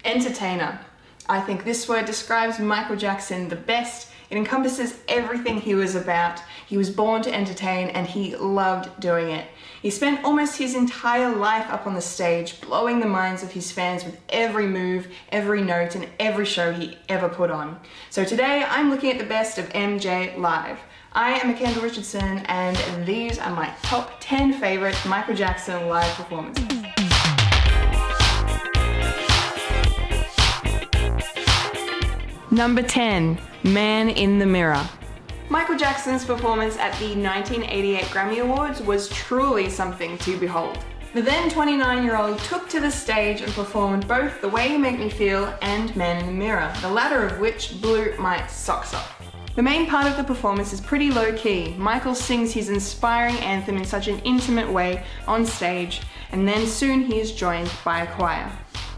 Entertainer. I think this word describes Michael Jackson the best. It encompasses everything he was about. He was born to entertain and he loved doing it. He spent almost his entire life up on the stage, blowing the minds of his fans with every move, every note, and every show he ever put on. So today I'm looking at the best of MJ live. I am Kendall Richardson and these are my top 10 favorite Michael Jackson live performances. Number 10, Man in the Mirror. Michael Jackson's performance at the 1988 Grammy Awards was truly something to behold. The then 29-year-old took to the stage and performed both The Way You Make Me Feel and Man in the Mirror, the latter of which blew my socks off. The main part of the performance is pretty low-key. Michael sings his inspiring anthem in such an intimate way on stage, and then soon he is joined by a choir.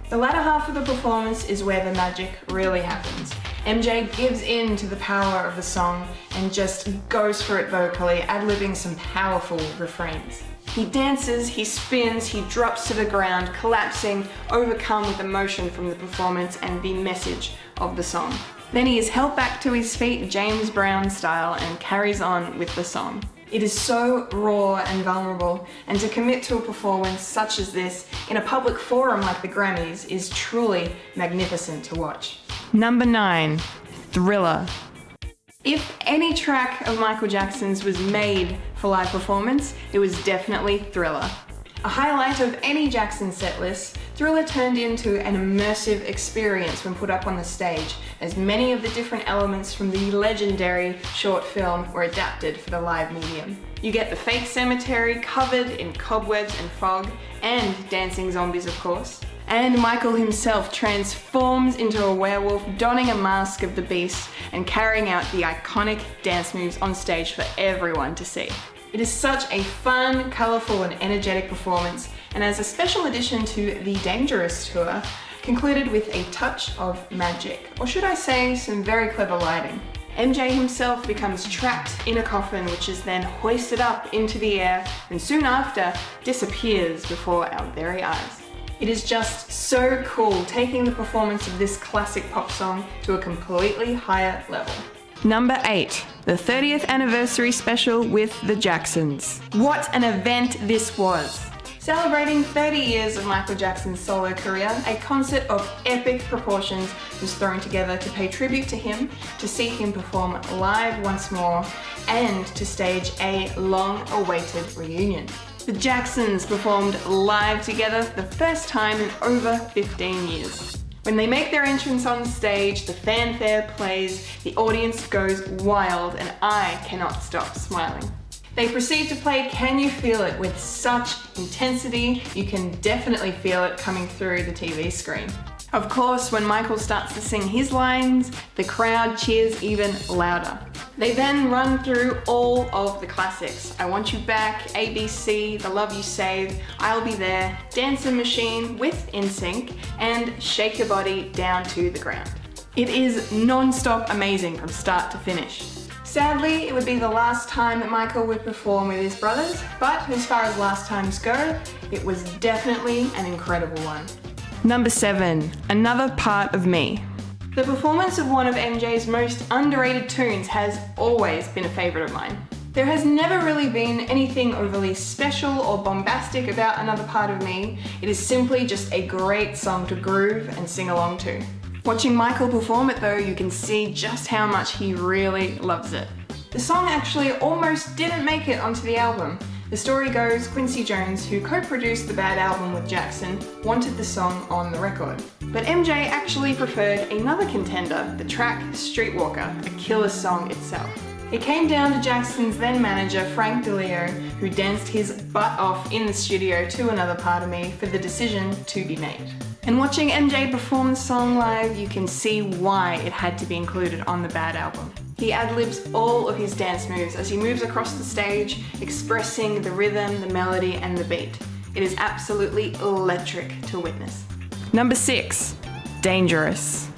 The latter half of the performance is where the magic really happens. MJ gives in to the power of the song and just goes for it vocally, ad-libbing some powerful refrains. He dances, he spins, he drops to the ground, collapsing, overcome with emotion from the performance and the message of the song. Then he is held back to his feet, James Brown style, and carries on with the song. It is so raw and vulnerable, and to commit to a performance such as this in a public forum like the Grammys is truly magnificent to watch. Number 9, Thriller. If any track of Michael Jackson's was made for live performance, it was definitely Thriller. A highlight of any Jackson setlist, Thriller turned into an immersive experience when put up on the stage, as many of the different elements from the legendary short film were adapted for the live medium. You get the fake cemetery covered in cobwebs and fog, and dancing zombies of course. And Michael himself transforms into a werewolf, donning a mask of the beast and carrying out the iconic dance moves on stage for everyone to see. It is such a fun, colourful and energetic performance, and as a special addition to the Dangerous tour, concluded with a touch of magic, or should I say some very clever lighting. MJ himself becomes trapped in a coffin which is then hoisted up into the air and soon after disappears before our very eyes. It is just so cool taking the performance of this classic pop song to a completely higher level. Number 8, the 30th anniversary special with the Jacksons. What an event this was! Celebrating 30 years of Michael Jackson's solo career, a concert of epic proportions was thrown together to pay tribute to him, to see him perform live once more, and to stage a long-awaited reunion. The Jacksons performed live together for the first time in over 15 years. When they make their entrance on stage, the fanfare plays, the audience goes wild, and I cannot stop smiling. They proceed to play Can You Feel It with such intensity, you can definitely feel it coming through the TV screen. Of course, when Michael starts to sing his lines, the crowd cheers even louder. They then run through all of the classics. I Want You Back, ABC, The Love You Save, I'll Be There, Dancing Machine with NSYNC, and Shake Your Body Down to the Ground. It is non-stop amazing from start to finish. Sadly, it would be the last time that Michael would perform with his brothers, but as far as last times go, it was definitely an incredible one. Number 7, Another Part of Me. The performance of one of MJ's most underrated tunes has always been a favourite of mine. There has never really been anything overly special or bombastic about Another Part of Me. It is simply just a great song to groove and sing along to. Watching Michael perform it though, you can see just how much he really loves it. The song actually almost didn't make it onto the album. The story goes Quincy Jones, who co-produced the Bad album with Jackson, wanted the song on the record. But MJ actually preferred another contender, the track Streetwalker, a killer song itself. It came down to Jackson's then manager, Frank DeLeo, who danced his butt off in the studio to Another Part of Me for the decision to be made. And watching MJ perform the song live, you can see why it had to be included on the Bad album. He ad-libs all of his dance moves as he moves across the stage, expressing the rhythm, the melody, and the beat. It is absolutely electric to witness. Number 6, Dangerous.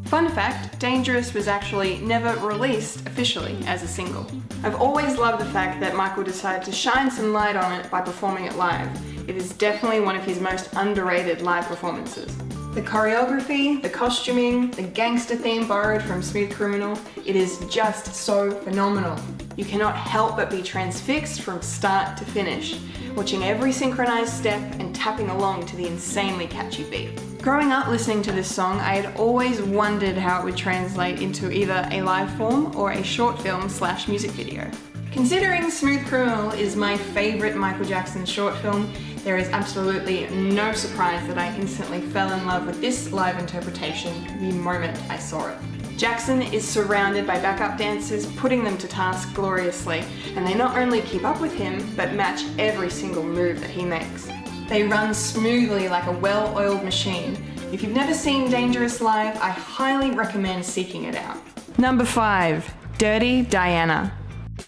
Fun fact, Dangerous was actually never released officially as a single. I've always loved the fact that Michael decided to shine some light on it by performing it live. It is definitely one of his most underrated live performances. The choreography, the costuming, the gangster theme borrowed from Smooth Criminal, it is just so phenomenal. You cannot help but be transfixed from start to finish, watching every synchronized step and tapping along to the insanely catchy beat. Growing up listening to this song, I had always wondered how it would translate into either a live form or a short film / music video. Considering Smooth Criminal is my favorite Michael Jackson short film, there is absolutely no surprise that I instantly fell in love with this live interpretation the moment I saw it. Jackson is surrounded by backup dancers, putting them to task gloriously, and they not only keep up with him, but match every single move that he makes. They run smoothly like a well-oiled machine. If you've never seen Dangerous live, I highly recommend seeking it out. Number 5. Dirty Diana.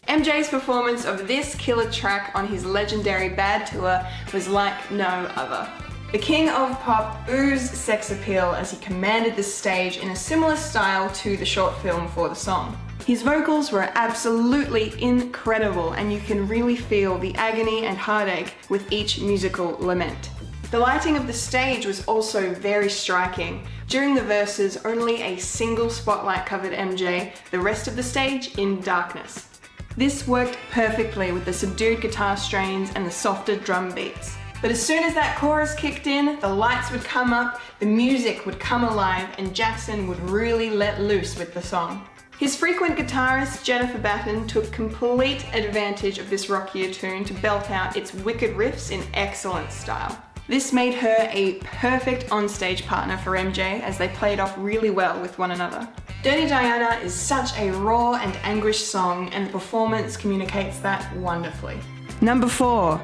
MJ's performance of this killer track on his legendary Bad tour was like no other. The King of Pop oozed sex appeal as he commanded the stage in a similar style to the short film for the song. His vocals were absolutely incredible, and you can really feel the agony and heartache with each musical lament. The lighting of the stage was also very striking. During the verses, only a single spotlight covered MJ, the rest of the stage in darkness. This worked perfectly with the subdued guitar strains and the softer drum beats. But as soon as that chorus kicked in, the lights would come up, the music would come alive, and Jackson would really let loose with the song. His frequent guitarist, Jennifer Batten, took complete advantage of this rockier tune to belt out its wicked riffs in excellent style. This made her a perfect onstage partner for MJ as they played off really well with one another. Dirty Diana is such a raw and anguished song, and the performance communicates that wonderfully. Number 4.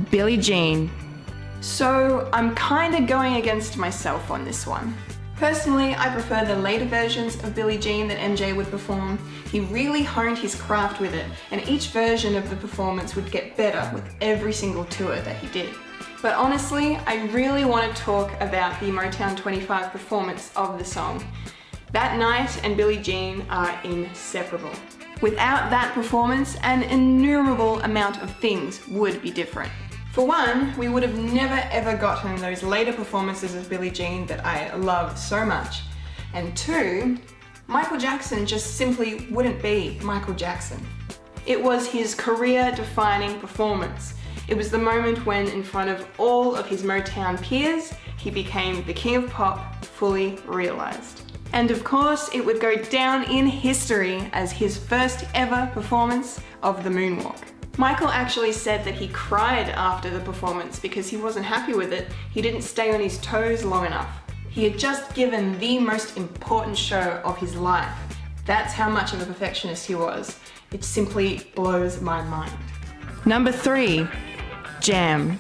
Billie Jean. So I'm kinda going against myself on this one. Personally, I prefer the later versions of Billie Jean that MJ would perform. He really honed his craft with it, and each version of the performance would get better with every single tour that he did. But honestly, I really want to talk about the Motown 25 performance of the song. That night and Billie Jean are inseparable. Without that performance, an innumerable amount of things would be different. For one, we would have never ever gotten those later performances of Billie Jean that I love so much. And two, Michael Jackson just simply wouldn't be Michael Jackson. It was his career-defining performance. It was the moment when, in front of all of his Motown peers, he became the King of Pop fully realized. And of course, it would go down in history as his first ever performance of the moonwalk. Michael actually said that he cried after the performance because he wasn't happy with it. He didn't stay on his toes long enough. He had just given the most important show of his life. That's how much of a perfectionist he was. It simply blows my mind. Number 3. Jam.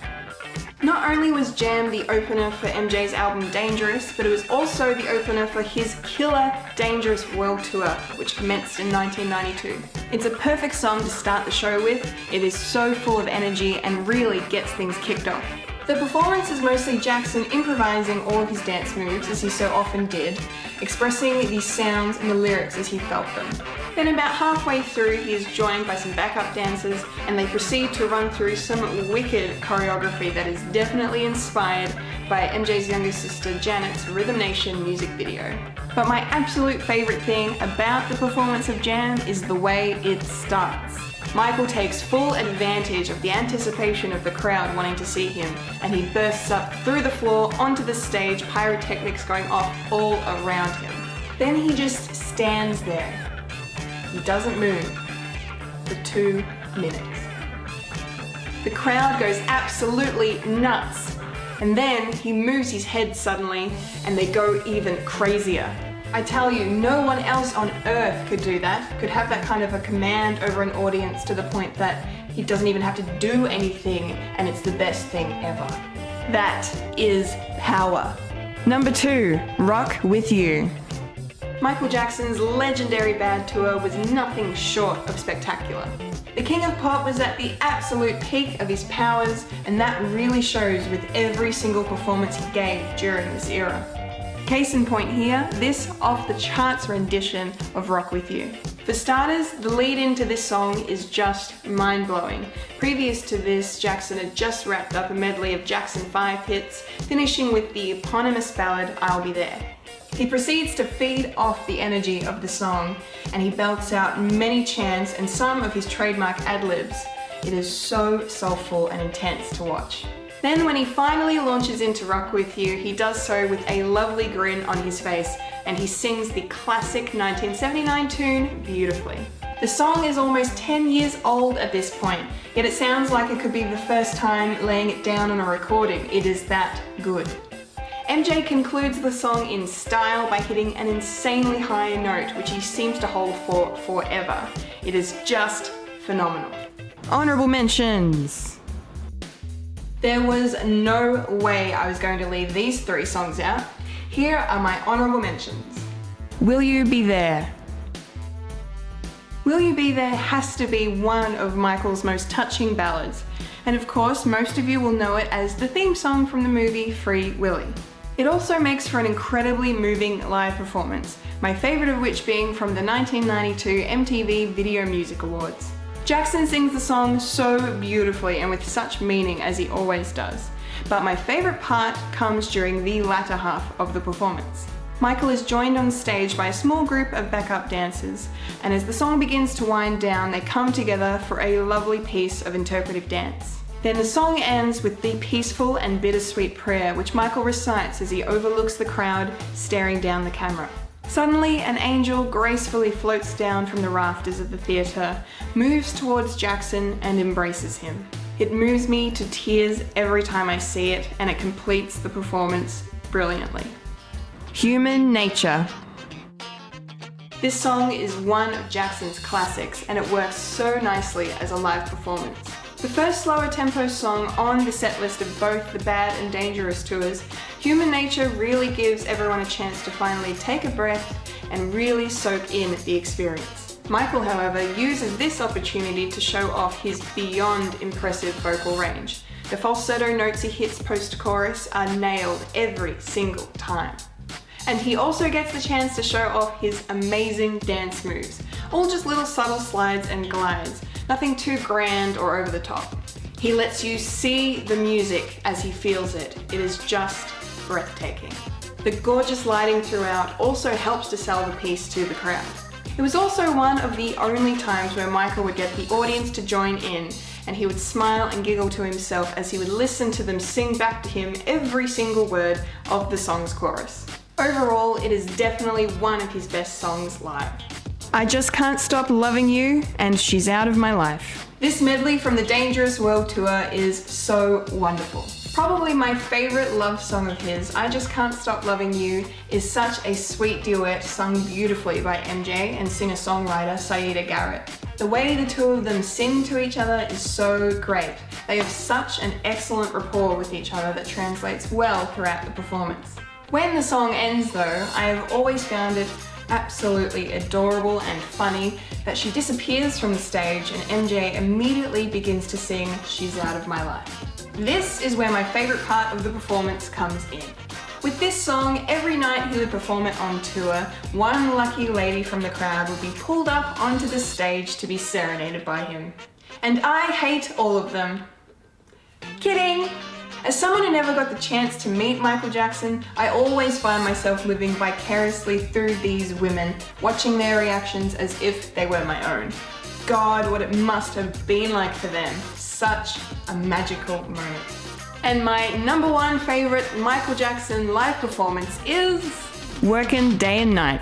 Not only was Jam the opener for MJ's album Dangerous, but it was also the opener for his killer Dangerous World Tour, which commenced in 1992. It's a perfect song to start the show with. It is so full of energy and really gets things kicked off. The performance is mostly Jackson improvising all of his dance moves, as he so often did, expressing these sounds and the lyrics as he felt them. Then about halfway through, he is joined by some backup dancers, and they proceed to run through some wicked choreography that is definitely inspired by MJ's younger sister Janet's Rhythm Nation music video. But my absolute favorite thing about the performance of Jam is the way it starts. Michael takes full advantage of the anticipation of the crowd wanting to see him, and he bursts up through the floor onto the stage, pyrotechnics going off all around him. Then he just stands there. He doesn't move for 2 minutes. The crowd goes absolutely nuts, and then he moves his head suddenly, and they go even crazier. I tell you, no one else on earth could do that, could have that kind of a command over an audience to the point that he doesn't even have to do anything, and it's the best thing ever. That is power. Number 2, Rock With You. Michael Jackson's legendary Bad tour was nothing short of spectacular. The King of Pop was at the absolute peak of his powers, and that really shows with every single performance he gave during this era. Case in point here, this off-the-charts rendition of Rock With You. For starters, the lead into this song is just mind-blowing. Previous to this, Jackson had just wrapped up a medley of Jackson 5 hits, finishing with the eponymous ballad, I'll Be There. He proceeds to feed off the energy of the song, and he belts out many chants and some of his trademark ad-libs. It is so soulful and intense to watch. Then when he finally launches into Rock With You, he does so with a lovely grin on his face, and he sings the classic 1979 tune beautifully. The song is almost 10 years old at this point, yet it sounds like it could be the first time laying it down on a recording. It is that good. MJ concludes the song in style by hitting an insanely high note, which he seems to hold for forever. It is just phenomenal. Honorable mentions. There was no way I was going to leave these 3 songs out. Here are my honorable mentions. Will You Be There? Will You Be There has to be one of Michael's most touching ballads, and of course most of you will know it as the theme song from the movie Free Willy. It also makes for an incredibly moving live performance, my favourite of which being from the 1992 MTV Video Music Awards. Jackson sings the song so beautifully and with such meaning, as he always does, but my favourite part comes during the latter half of the performance. Michael is joined on stage by a small group of backup dancers, and as the song begins to wind down, they come together for a lovely piece of interpretive dance. Then the song ends with the peaceful and bittersweet prayer which Michael recites as he overlooks the crowd staring down the camera. Suddenly, an angel gracefully floats down from the rafters of the theatre, moves towards Jackson and embraces him. It moves me to tears every time I see it, and it completes the performance brilliantly. Human Nature. This song is one of Jackson's classics, and it works so nicely as a live performance. The first slower tempo song on the set list of both the Bad and Dangerous tours, Human Nature really gives everyone a chance to finally take a breath and really soak in the experience. Michael, however, uses this opportunity to show off his beyond impressive vocal range. The falsetto notes he hits post-chorus are nailed every single time. And he also gets the chance to show off his amazing dance moves, all just little subtle slides and glides, nothing too grand or over the top. He lets you see the music as he feels it. It is just breathtaking. The gorgeous lighting throughout also helps to sell the piece to the crowd. It was also one of the only times where Michael would get the audience to join in, and he would smile and giggle to himself as he would listen to them sing back to him every single word of the song's chorus. Overall, it is definitely one of his best songs live. I Just Can't Stop Loving You and She's Out of My Life. This medley from the Dangerous World Tour is so wonderful. Probably my favourite love song of his, I Just Can't Stop Loving You, is such a sweet duet sung beautifully by MJ and singer-songwriter Saida Garrett. The way the two of them sing to each other is so great. They have such an excellent rapport with each other that translates well throughout the performance. When the song ends though, I have always found it absolutely adorable and funny that she disappears from the stage and MJ immediately begins to sing She's Out of My Life. This is where my favourite part of the performance comes in. With this song, every night he would perform it on tour, one lucky lady from the crowd would be pulled up onto the stage to be serenaded by him. And I hate all of them. Kidding! As someone who never got the chance to meet Michael Jackson, I always find myself living vicariously through these women, watching their reactions as if they were my own. God, what it must have been like for them. Such a magical moment. And my number one favourite Michael Jackson live performance is Workin' Day and Night.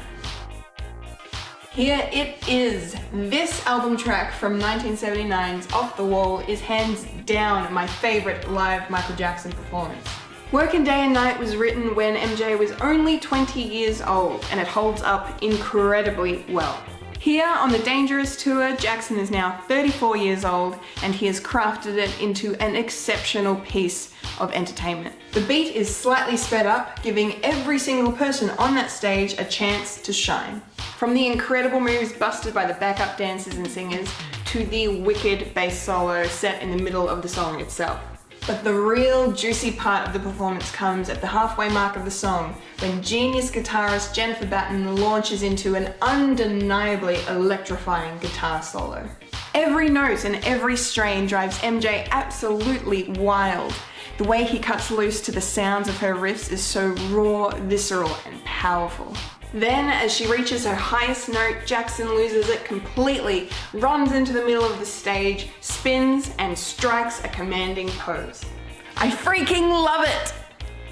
Here it is. This album track from 1979's Off the Wall is hands down my favourite live Michael Jackson performance. Workin' Day and Night was written when MJ was only 20 years old, and it holds up incredibly well. Here on the Dangerous Tour, Jackson is now 34 years old and he has crafted it into an exceptional piece of entertainment. The beat is slightly sped up, giving every single person on that stage a chance to shine. From the incredible moves busted by the backup dancers and singers to the wicked bass solo set in the middle of the song itself. But the real juicy part of the performance comes at the halfway mark of the song, when genius guitarist Jennifer Batten launches into an undeniably electrifying guitar solo. Every note and every strain drives MJ absolutely wild. The way he cuts loose to the sounds of her riffs is so raw, visceral, and powerful. Then, as she reaches her highest note, Jackson loses it completely, runs into the middle of the stage, spins, and strikes a commanding pose. I freaking love it!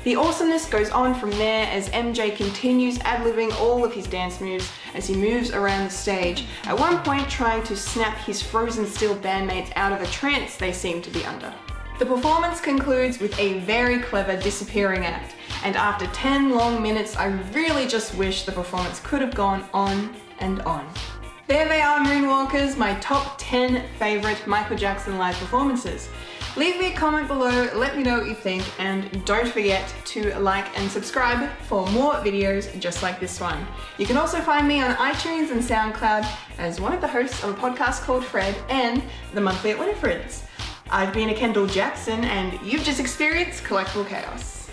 The awesomeness goes on from there as MJ continues ad-libbing all of his dance moves as he moves around the stage, at one point trying to snap his frozen still bandmates out of a trance they seem to be under. The performance concludes with a very clever disappearing act, and after 10 long minutes, I really just wish the performance could have gone on and on. There they are, Moonwalkers, my top 10 favourite Michael Jackson live performances. Leave me a comment below, let me know what you think, and don't forget to like and subscribe for more videos just like this one. You can also find me on iTunes and SoundCloud as one of the hosts of a podcast called Fred and the Monthly at Winifred's. I've been a Kendall Jackson, and you've just experienced Collectible Chaos.